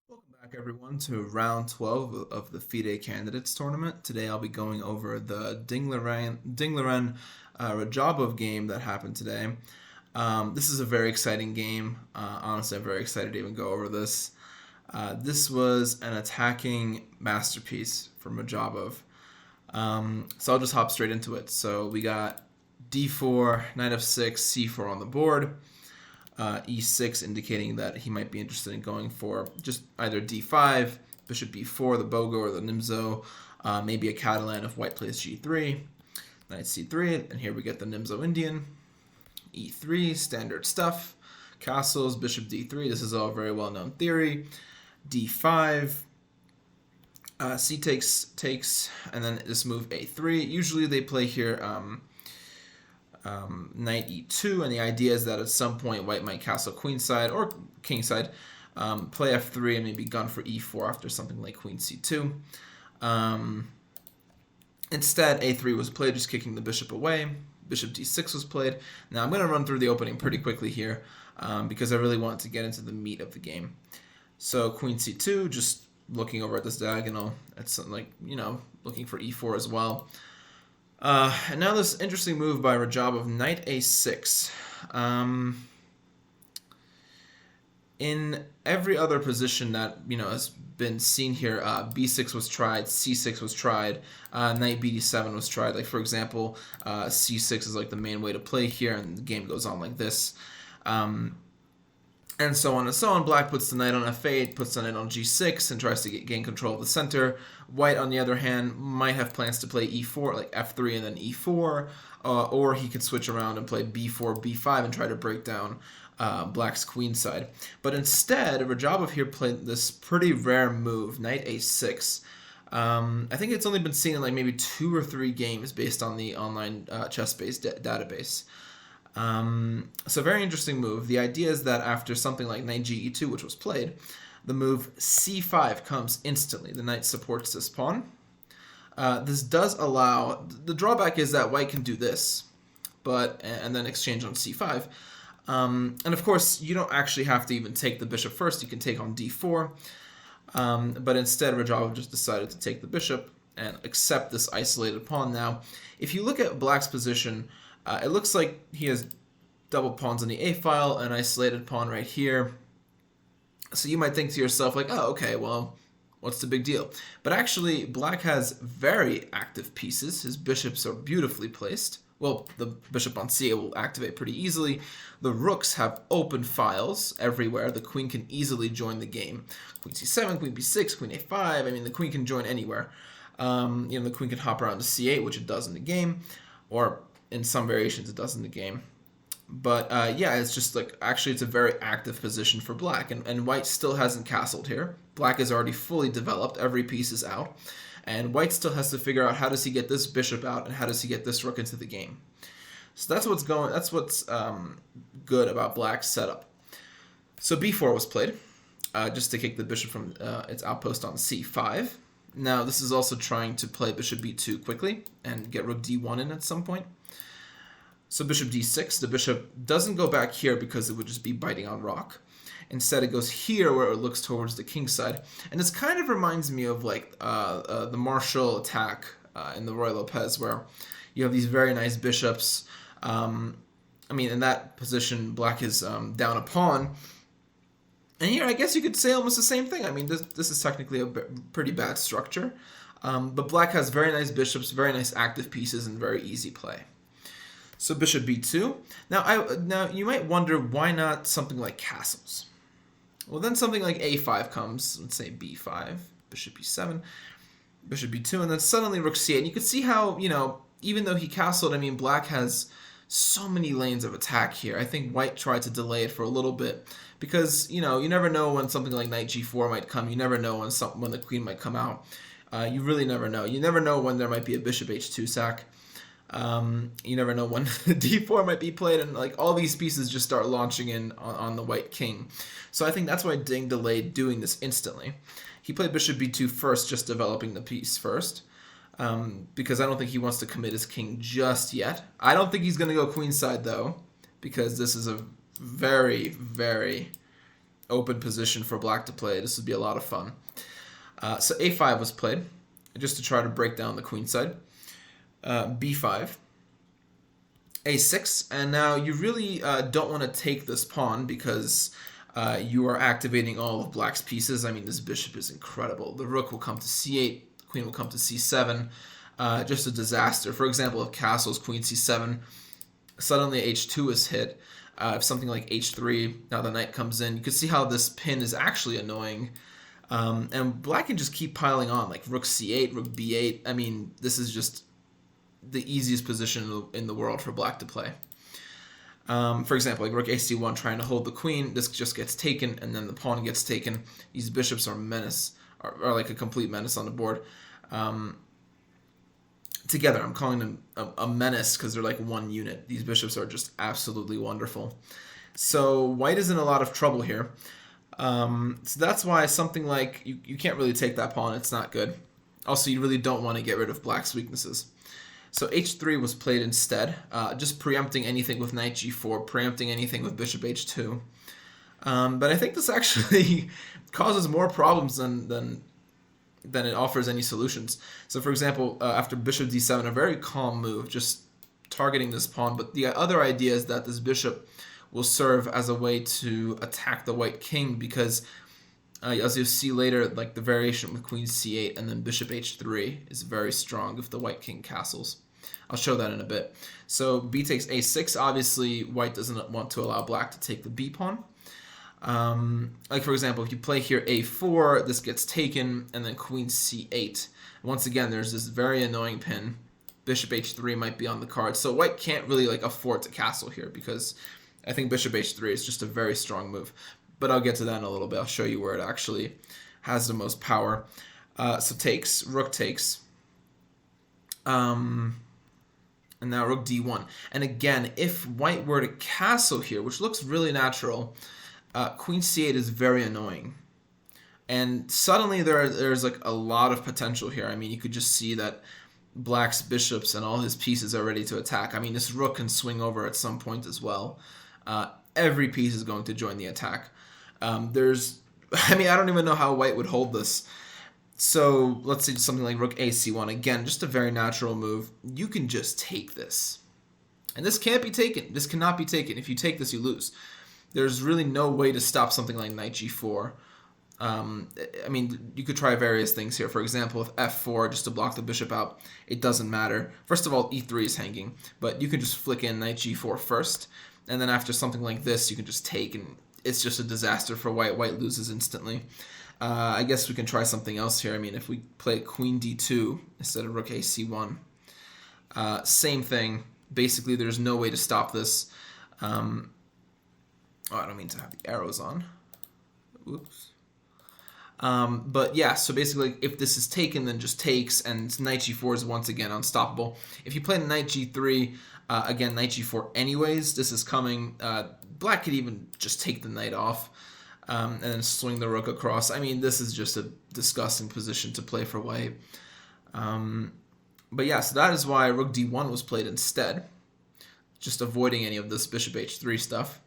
Welcome back, everyone, to round 12 of the FIDE Candidates Tournament. Today I'll be going over the Ding Liren Radjabov game that happened today. This is a very exciting game. Honestly, I'm very excited to even go over this. This was an attacking masterpiece from Radjabov. So I'll just hop straight into it. So we got d4, knight f6, c4 on the board. E6 indicating that he might be interested in going for just either d5, bishop b4, the Bogo or the Nimzo, maybe a Catalan if white plays g3, knight c3, and here we get the Nimzo Indian, e3, standard stuff, castles, bishop d3, this is all very well known theory, d5, c takes, and then this move a3. Usually they play here knight e2, and the idea is that at some point white might castle queenside or kingside, play f3 and maybe gun for e4 after something like queen c2. Instead, a3 was played, just kicking the bishop away. Bishop d6 was played. Now I'm going to run through the opening pretty quickly here because I really want to get into the meat of the game. So queen c2, just looking over at this diagonal, it's like, looking for e4 as well. And now this interesting move by Radjabov, knight a6. In every other position that has been seen here, b6 was tried, c6 was tried, knight bd7 was tried. Like for example, c6 is like the main way to play here, and the game goes on like this. And so on and so on. Black puts the knight on f8, puts the knight on g6, and tries to gain control of the center. White, on the other hand, might have plans to play e4, like f3 and then e4, or he could switch around and play b4, b5, and try to break down Black's queen side. But instead, Radjabov here played this pretty rare move, knight a6. I think it's only been seen in like maybe 2 or 3 games based on the online chess-based database. So very interesting move. The idea is that after something like knight ge2, which was played, the move c5 comes instantly. The knight supports this pawn. This does allow, the drawback is that white can do this, and then exchange on c5. And of course, you don't actually have to even take the bishop first. You can take on d4. But instead, Radjabov just decided to take the bishop and accept this isolated pawn. Now, if you look at Black's position, it looks like he has double pawns on the A file, an isolated pawn right here. So you might think to yourself, like, oh, okay, well, what's the big deal? But actually, Black has very active pieces. His bishops are beautifully placed. Well, the bishop on c8 will activate pretty easily. The rooks have open files everywhere. The queen can easily join the game. Queen c7, queen b6, queen a5. I mean, the queen can join anywhere. The queen can hop around to c8, which it does in the game, or in some variations it does in the game. But yeah, it's just like, actually it's a very active position for Black, and White still hasn't castled here. Black is already fully developed, every piece is out, and White still has to figure out how does he get this bishop out and how does he get this rook into the game. So that's what's good about Black's setup. So b4 was played, just to kick the bishop from its outpost on c5. Now this is also trying to play bishop b2 quickly and get rook d1 in at some point. So bishop d6, the bishop doesn't go back here because it would just be biting on rock. Instead, it goes here where it looks towards the king side. And this kind of reminds me of like the Marshall attack in the Roy Lopez, where you have these very nice bishops. In that position, Black is down a pawn. And here, I guess you could say almost the same thing. I mean, this is technically a pretty bad structure. But Black has very nice bishops, very nice active pieces, and very easy play. So bishop b2. Now you might wonder, why not something like castles? Well, then something like a5 comes. Let's say b5, bishop b7, bishop b2, and then suddenly rook c8. And you can see how, even though he castled, Black has so many lanes of attack here. I think White tried to delay it for a little bit because, you never know when something like knight g4 might come. You never know when the queen might come out. You really never know. You never know when there might be a bishop h2 sack. You never know when d4 might be played, and like all these pieces just start launching in on the white king. So I think that's why Ding delayed doing this instantly. He played bishop b2 first, just developing the piece first, because I don't think he wants to commit his king just yet. I don't think he's going to go queenside though, because this is a very, very open position for black to play. This would be a lot of fun. So a5 was played, just to try to break down the queen side. b5, a6, and now you really don't want to take this pawn because you are activating all of black's pieces. I mean, this bishop is incredible. The rook will come to c8, the queen will come to c7. Just a disaster. For example, if castles queen c7, suddenly h2 is hit. If something like h3, now the knight comes in, you can see how this pin is actually annoying. And black can just keep piling on, like rook c8, rook b8. I mean, this is just the easiest position in the world for black to play. For example, like rook ac1 trying to hold the queen, this just gets taken, and then the pawn gets taken. These bishops are are like a complete menace on the board. Together, I'm calling them a menace because they're like one unit. These bishops are just absolutely wonderful. So white is in a lot of trouble here. So that's why something like, you can't really take that pawn, it's not good. Also, you really don't want to get rid of black's weaknesses. So h3 was played instead, just preempting anything with knight g4, preempting anything with bishop h2. But I think this actually causes more problems than it offers any solutions. So for example, after bishop d7, a very calm move, just targeting this pawn, but the other idea is that this bishop will serve as a way to attack the white king, because as you'll see later, like the variation with queen c8 and then bishop h3 is very strong if the white king castles. I'll show that in a bit. So b takes a6, obviously white doesn't want to allow black to take the b pawn. Like for example, if you play here a4, this gets taken, and then queen c8. Once again, there's this very annoying pin. Bishop h3 might be on the card, so white can't really like afford to castle here, because I think bishop h3 is just a very strong move. But I'll get to that in a little bit. I'll show you where it actually has the most power. So takes, rook takes. And now rook d1. And again, if white were to castle here, which looks really natural, queen c8 is very annoying. And suddenly there's like a lot of potential here. I mean, you could just see that black's bishops and all his pieces are ready to attack. I mean, this rook can swing over at some point as well. Every piece is going to join the attack. I mean, I don't even know how white would hold this. So let's say something like rook ac1. Again, just a very natural move. You can just take this. And this can't be taken. This cannot be taken. If you take this, you lose. There's really no way to stop something like knight g4. I mean, you could try various things here. For example, with f4, just to block the bishop out, it doesn't matter. First of all, e3 is hanging, but you can just flick in knight g4 first, and then after something like this, you can just take, and it's just a disaster for white. White loses instantly. I guess we can try something else here. I mean, if we play queen d2 instead of rook ac1, same thing. Basically, there's no way to stop this. Oh, I don't mean to have the arrows on. Oops. But yeah, so basically, if this is taken, then just takes, and knight g4 is once again unstoppable. If you play knight g3, again, knight g4 anyways, this is coming. Black could even just take the knight off, and then swing the rook across. I mean, this is just a disgusting position to play for white. But yeah, so that is why rook d1 was played instead, just avoiding any of this bishop h3 stuff.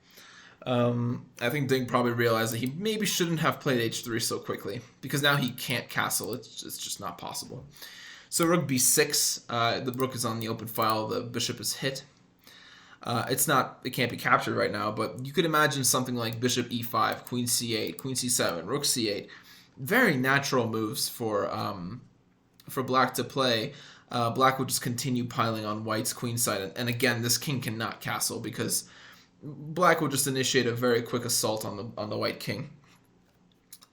I think Ding probably realized that he maybe shouldn't have played h3 so quickly, because now he can't castle. It's just not possible. So rook b6, the rook is on the open file, the bishop is hit. It can't be captured right now, but you could imagine something like bishop e5, queen c8, queen c7, rook c8. Very natural moves for black to play. Black would just continue piling on white's queen side, and again, this king cannot castle because black will just initiate a very quick assault on the white king.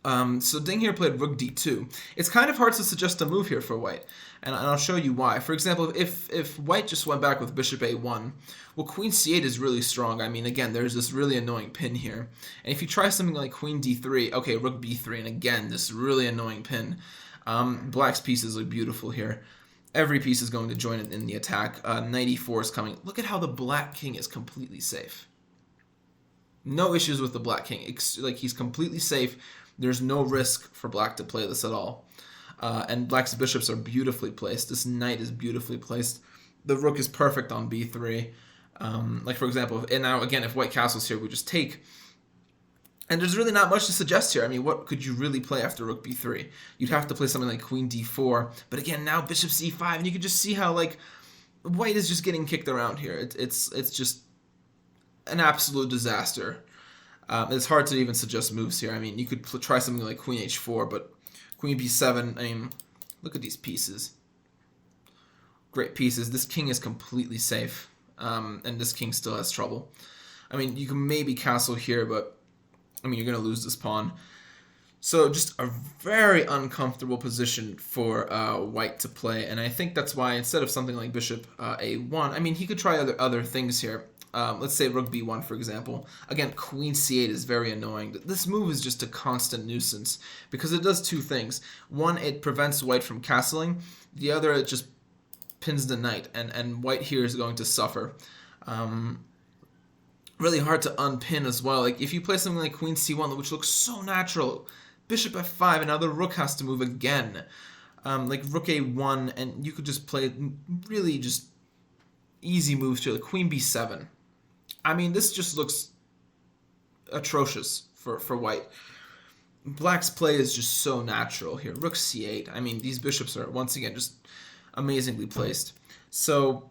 So Ding here played rook d2. It's kind of hard to suggest a move here for white, and I'll show you why. For example, if white just went back with bishop a1, well, queen c8 is really strong. I mean, again, there's this really annoying pin here. And if you try something like queen d3, okay, rook b3, and again, this really annoying pin. Black's pieces look beautiful here. Every piece is going to join in the attack. Knight e4 is coming. Look at how the black king is completely safe. No issues with the black king. Like, he's completely safe. There's no risk for black to play this at all. And black's bishops are beautifully placed. This knight is beautifully placed. The rook is perfect on b3. Like, for example, and now, again, if white castles here, we just take. And there's really not much to suggest here. I mean, what could you really play after rook b3? You'd have to play something like queen d4. But again, now bishop c5, and you can just see how, like, white is just getting kicked around here. It's just an absolute disaster. It's hard to even suggest moves here. I mean, you could try something like queen h4, but queen b7, I mean, look at these pieces. Great pieces. This king is completely safe, and this king still has trouble. I mean, you can maybe castle here, but I mean, you're going to lose this pawn. So just a very uncomfortable position for white to play, and I think that's why instead of something like bishop a1, I mean, he could try other things here. Let's say rook b1, for example. Again, queen c8 is very annoying. This move is just a constant nuisance because it does two things. One, it prevents white from castling. The other, it just pins the knight, and white here is going to suffer. Really hard to unpin as well. Like if you play something like queen c1, which looks so natural, bishop f5, and now the rook has to move again. Like rook a1, and you could just play really just easy moves here, like queen b7. I mean, this just looks atrocious for white. Black's play is just so natural here. Rook c8. I mean, these bishops are, once again, just amazingly placed. So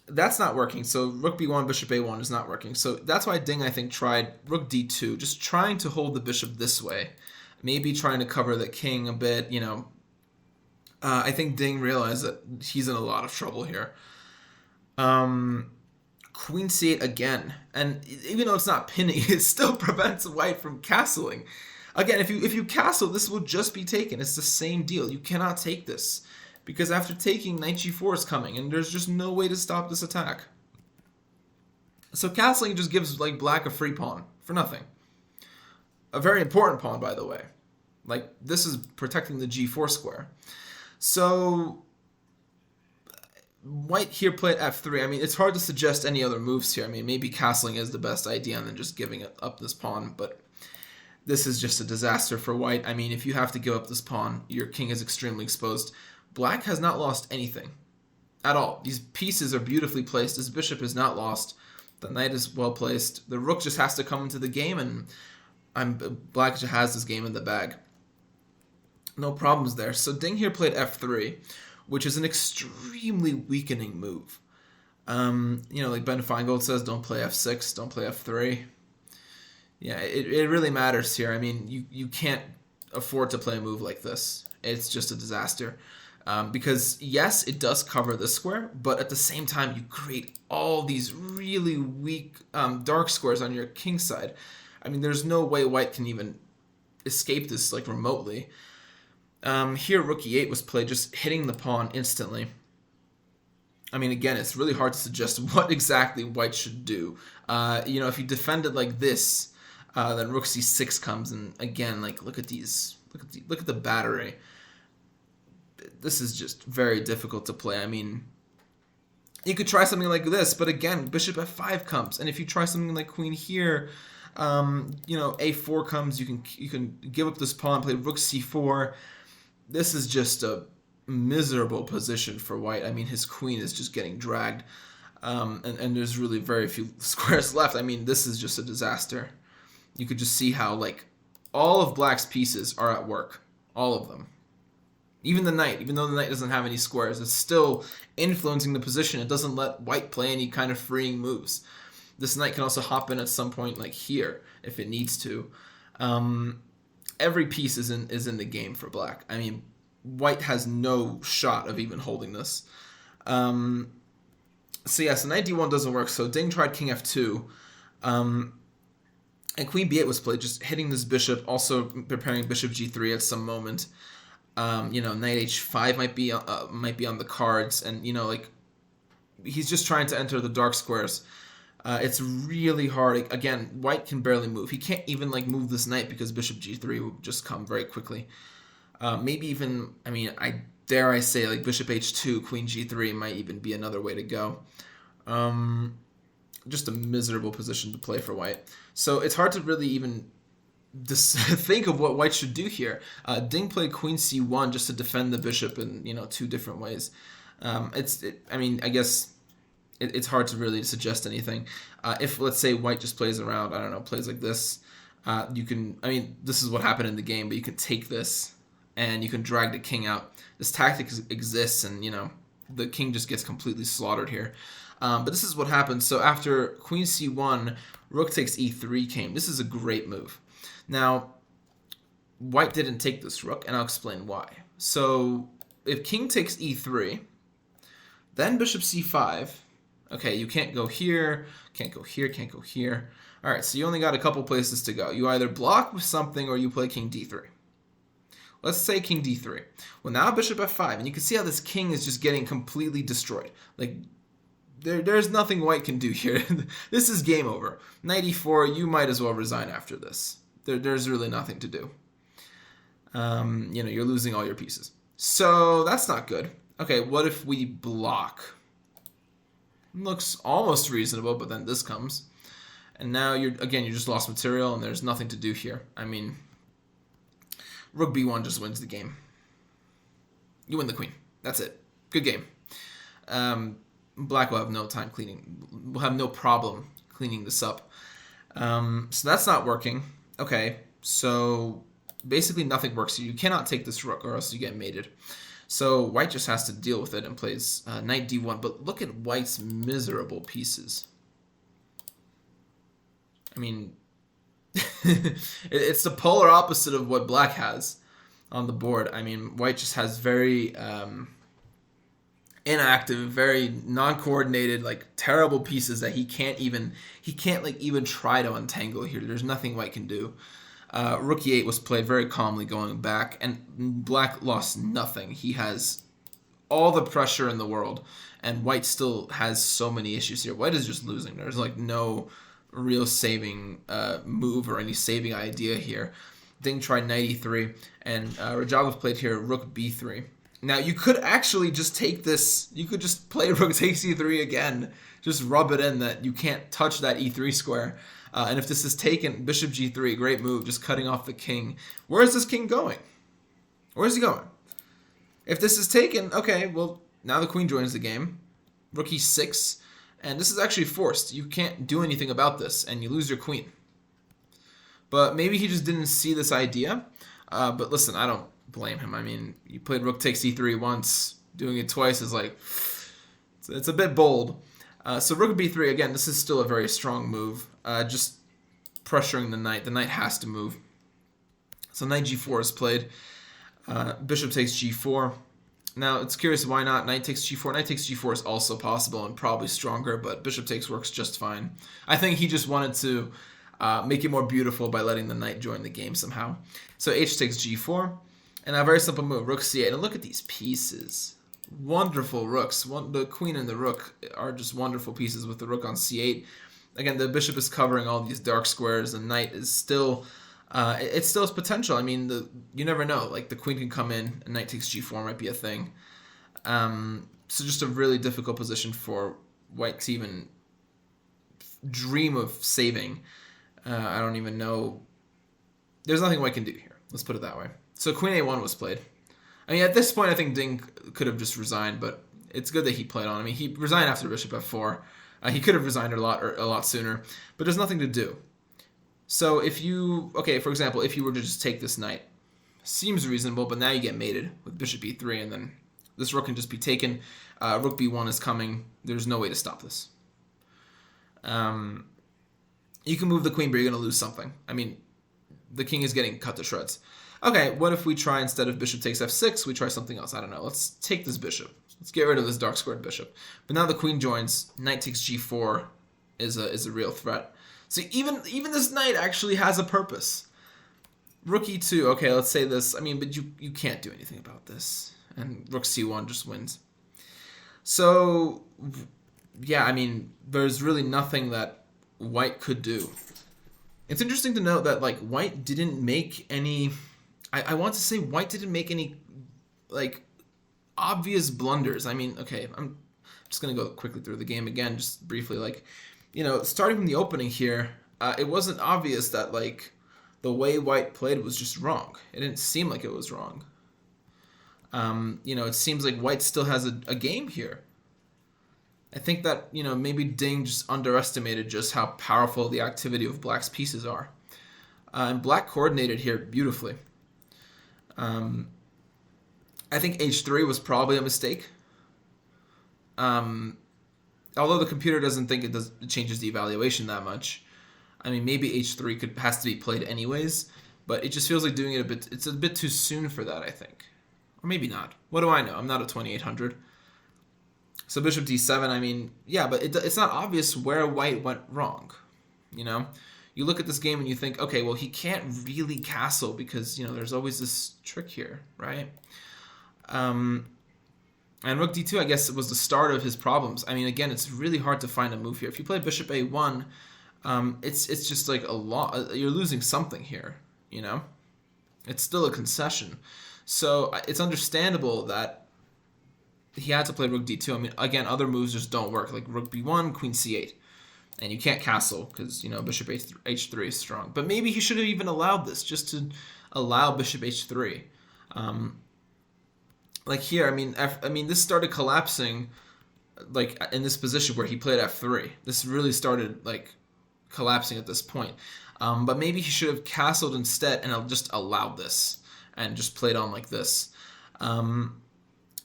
that's not working. So rook b1, bishop a1 is not working. So that's why Ding, I think, tried rook d2, just trying to hold the bishop this way. Maybe trying to cover the king a bit, you know. I think Ding realized that he's in a lot of trouble here. Queen c8 again. And even though it's not pinning, it still prevents white from castling. Again, if you castle, this will just be taken. It's the same deal. You cannot take this. Because after taking, knight g4 is coming, and there's just no way to stop this attack. So castling just gives like black a free pawn for nothing. A very important pawn, by the way. Like, this is protecting the g4 square. So white here played f3. I mean, it's hard to suggest any other moves here. I mean, maybe castling is the best idea and then just giving up this pawn, but this is just a disaster for white. I mean, if you have to give up this pawn, your king is extremely exposed. Black has not lost anything at all. These pieces are beautifully placed. This bishop is not lost. The knight is well placed. The rook just has to come into the game, and black just has this game in the bag. No problems there. So Ding here played f3, which is an extremely weakening move. You know, like Ben Feingold says, don't play f6, don't play f3. Yeah, it really matters here. I mean, you can't afford to play a move like this. It's just a disaster. Because, yes, it does cover this square, but at the same time, you create all these really weak dark squares on your king side. I mean, there's no way white can even escape this, like, remotely. Here, rook e8 was played, just hitting the pawn instantly. I mean, again, it's really hard to suggest what exactly white should do. You know, if you defend it like this, then rook c6 comes, and again, like, look at these, look at the battery. This is just very difficult to play. I mean, you could try something like this, but again, bishop f5 comes, and if you try something like queen here, you know, a4 comes. You can give up this pawn, play rook c4. This is just a miserable position for white. I mean, his queen is just getting dragged, and there's really very few squares left. I mean, this is just a disaster. You could just see how, like, all of black's pieces are at work, all of them. Even the knight, even though the knight doesn't have any squares, it's still influencing the position. It doesn't let white play any kind of freeing moves. This knight can also hop in at some point, like here, if it needs to. Every piece is in the game for black. I mean, white has no shot of even holding this. So yeah, so knight d1 doesn't work. So Ding tried king f2. And queen b8 was played, just hitting this bishop, also preparing bishop g3 at some moment. You know, knight h5 might be on the cards, and you know, like, he's just trying to enter the dark squares. It's really hard. Again, white can barely move. He can't even like move this knight because bishop g3 will just come very quickly. Maybe even, I mean, I say like bishop h2, queen g3 might even be another way to go. Just a miserable position to play for white. So it's hard to really even think of what white should do here. Ding played queen c1 just to defend the bishop in, you know, two different ways. I mean, I guess it's hard to really suggest anything. If, let's say, white just plays around, I don't know, plays like this, You can, I mean, this is what happened in the game, but you can take this and you can drag the king out. This tactic exists, and, you know, the king just gets completely slaughtered here. But this is what happens. So after queen c1, rook takes e3 came. This is a great move. Now, white didn't take this rook, and I'll explain why. So if king takes e3, then bishop c5. Okay, you can't go here, can't go here, can't go here. All right, so you only got a couple places to go. You either block with something or you play king d3. Let's say king d3. Well, now bishop f5, and you can see how this king is just getting completely destroyed. Like, there's nothing white can do here. This is game over. Knight e4, you might as well resign after this. There's really nothing to do. You know, you're losing all your pieces. So that's not good. Okay, what if we block? Looks almost reasonable, but then this comes. And now, you just lost material, and there's nothing to do here. I mean, rook b1 just wins the game. You win the queen. That's it. Good game. Black will have no time cleaning. We'll have no problem cleaning this up. So that's not working. Okay, so basically nothing works here. You cannot take this rook, or else you get mated. So white just has to deal with it and plays knight d1. But look at white's miserable pieces. I mean, it's the polar opposite of what black has on the board. I mean, white just has very inactive, very non-coordinated, like terrible pieces that he can't like even try to untangle here. There's nothing white can do. Rook e8 was played very calmly going back, and black lost nothing. He has all the pressure in the world, and white still has so many issues here. White is just losing. There's like no real saving move or any saving idea here. Ding tried knight e3, and Radjabov played here rook b3. Now, you could actually just take this, you could just play rook takes e3 again, just rub it in that you can't touch that e3 square. And if this is taken, bishop g3, great move, just cutting off the king. Where is this king going? Where's he going? If this is taken, okay, well, now the queen joins the game. Rook e6, and this is actually forced. You can't do anything about this, and you lose your queen. But maybe he just didn't see this idea. But listen, I don't blame him. I mean, you played rook takes e3 once, doing it twice is like, it's a bit bold. So rook b3, again, this is still a very strong move. Just pressuring the knight. The knight has to move. So knight g4 is played. Bishop takes g4. Now, it's curious why not knight takes g4. Knight takes g4 is also possible and probably stronger, but bishop takes works just fine. I think he just wanted to make it more beautiful by letting the knight join the game somehow. So h takes g4. And a very simple move, rook c8. And look at these pieces. Wonderful rooks. The queen and the rook are just wonderful pieces with the rook on c8. Again, the bishop is covering all these dark squares. The knight is still, it still has potential. I mean, you never know. Like, the queen can come in, and knight takes g4 might be a thing. So just a really difficult position for white to even dream of saving. I don't even know. There's nothing white can do here. Let's put it that way. So queen a1 was played. I mean, at this point, I think Ding could have just resigned, but it's good that he played on. I mean, he resigned after bishop f4. He could have resigned a lot sooner, but there's nothing to do. So if you, okay, for example, if you were to just take this knight, seems reasonable, but now you get mated with bishop e3, and then this rook can just be taken. Rook b1 is coming. There's no way to stop this. You can move the queen, but you're going to lose something. I mean, the king is getting cut to shreds. Okay, what if we try, instead of bishop takes f6, we try something else? I don't know. Let's take this bishop. Let's get rid of this dark squared bishop. But now the queen joins. Knight takes g4 is a real threat. So even this knight actually has a purpose. Rook e2. Okay, let's say this. I mean, but you can't do anything about this. And rook c1 just wins. So, yeah, I mean, there's really nothing that white could do. It's interesting to note that, like, white didn't make any... I want to say white didn't make any, like, obvious blunders. I mean, okay, I'm just going to go quickly through the game again, just briefly. Like, you know, starting from the opening here, it wasn't obvious that, like, the way white played was just wrong. It didn't seem like it was wrong. You know, it seems like white still has a game here. I think that, you know, maybe Ding just underestimated just how powerful the activity of black's pieces are. And black coordinated here beautifully. I think h3 was probably a mistake. Although the computer doesn't think it changes the evaluation that much. I mean, maybe h3 has to be played anyways, but it just feels like doing it it's a bit too soon for that, I think. Or maybe not. What do I know? I'm not a 2800. So bishop d7, I mean, yeah, but it's not obvious where white went wrong, you know? You look at this game and you think, okay, well, he can't really castle because, you know, there's always this trick here, right? And rook d2, I guess, was the start of his problems. I mean, again, it's really hard to find a move here. If you play bishop a1, it's just like a lot. You're losing something here, you know? It's still a concession. So it's understandable that he had to play rook d2. I mean, again, other moves just don't work, like rook b1, queen c8. And you can't castle because, you know, bishop h3 is strong. But maybe he should have even allowed this, just to allow bishop h3. Like here, I mean, this started collapsing, like in this position where he played f3. This really started like collapsing at this point. But maybe he should have castled instead and just allowed this and just played on like this.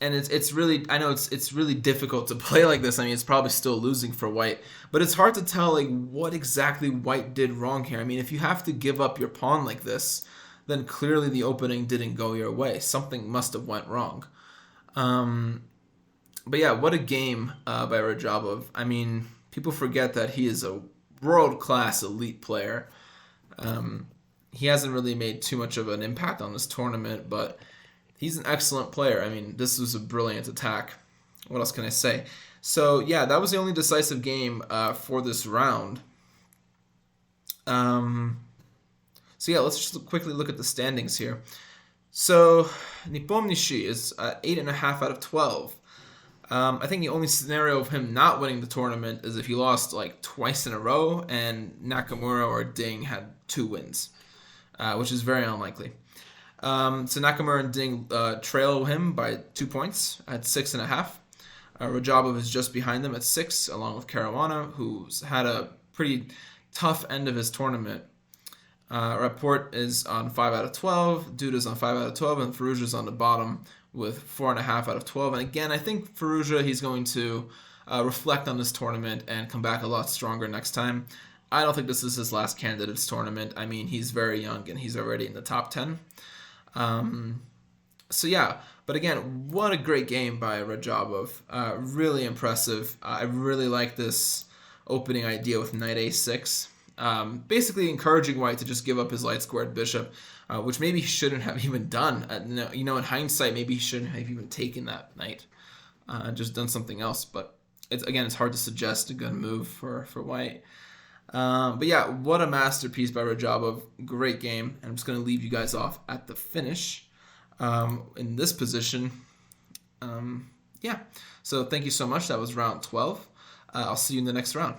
And it's really, I know it's really difficult to play like this. I mean, it's probably still losing for white, but it's hard to tell like what exactly white did wrong here. I mean, if you have to give up your pawn like this, then clearly the opening didn't go your way. Something must have went wrong. But yeah, what a game by Radjabov. I mean, people forget that he is a world-class elite player. He hasn't really made too much of an impact on this tournament, but he's an excellent player. I mean, this was a brilliant attack. What else can I say? So, yeah, that was the only decisive game for this round. So, yeah, let's just quickly look at the standings here. So, Nepomniachtchi is 8.5 out of 12. I think the only scenario of him not winning the tournament is if he lost like twice in a row and Nakamura or Ding had 2 wins, which is very unlikely. So Nakamura and Ding trail him by 2 points at 6.5. Radjabov is just behind them at 6, along with Caruana, who's had a pretty tough end of his tournament. Rapport is on 5 out of 12, Duda's on 5 out of 12, and Firouzja's on the bottom with 4.5 out of 12. And again, I think Firouzja, he's going to reflect on this tournament and come back a lot stronger next time. I don't think this is his last candidates tournament. I mean, he's very young and he's already in the top 10. So yeah, but again, what a great game by Radjabov. Really impressive. I really like this opening idea with knight a6. Basically encouraging white to just give up his light squared bishop, which maybe he shouldn't have even done. You know, in hindsight, maybe he shouldn't have even taken that knight, just done something else. But it's hard to suggest a good move for white. But yeah, what a masterpiece by Radjabov. Great game. And I'm just going to leave you guys off at the finish in this position. Yeah, so thank you so much. That was round 12. I'll see you in the next round.